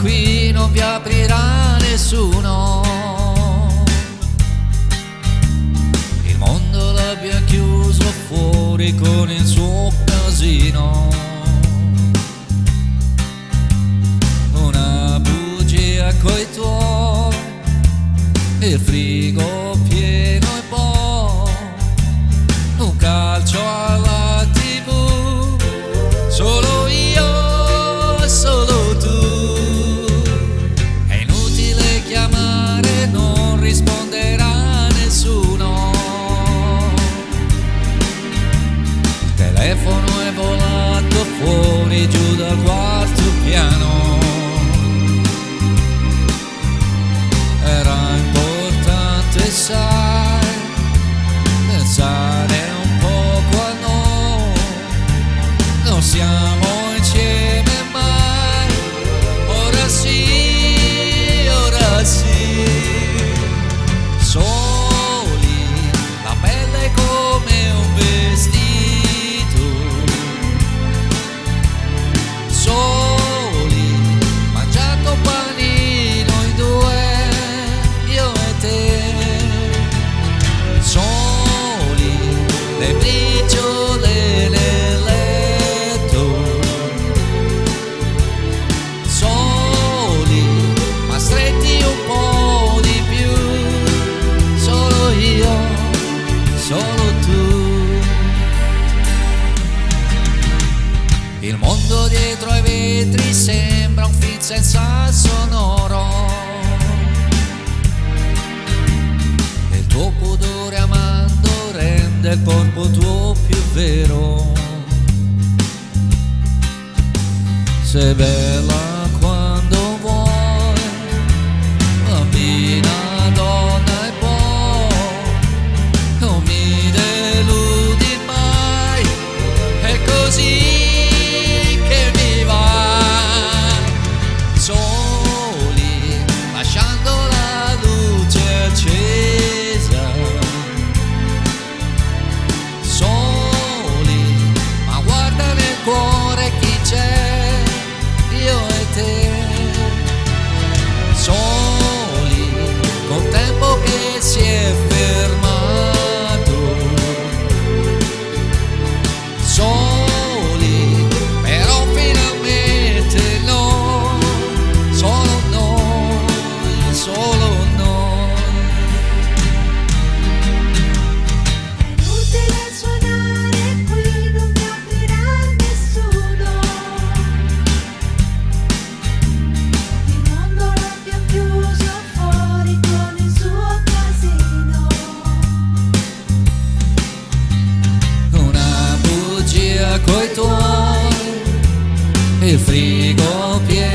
qui non vi aprirà nessuno. Il mondo l'abbiamo chiuso fuori con il suo casino. Una bugia coi tuoi, il frigo pieno e poi un calcio alla TV. Solo io e solo tu. È inutile chiamare, non risponderà nessuno. Il telefono è volato fuori giù dal quarto piano. Era importante, sai, pensare un poco a noi. Non siamo insieme mai. Ora sì, ora sì. Soli, la pelle come un vestito. Soli, mangiato panino in due, io e te. Soli, le briciole nel letto. Soli, ma stretti un po' di più. Solo io, solo tu. Il mondo dietro ai vetri sembra un film senza sonoro. E il tuo pudore amando rende il corpo tuo più vero. Sei bella quando vuoi, bambina, donna e poi non mi deludi mai. È così che mi vai. Soli, lasciando la luce accesa. Soli, ma guarda nel cuore chi c'è, io e te. Soli, col tempo che si è fermato. Soli, però finalmente no. Solo noi, solo noi. È inutile suonare qui, non mi aprirà nessuno. Il mondo l'abbiamo chiuso fuori con il suo casino. Una bugia coi tuoi, il frigo pieno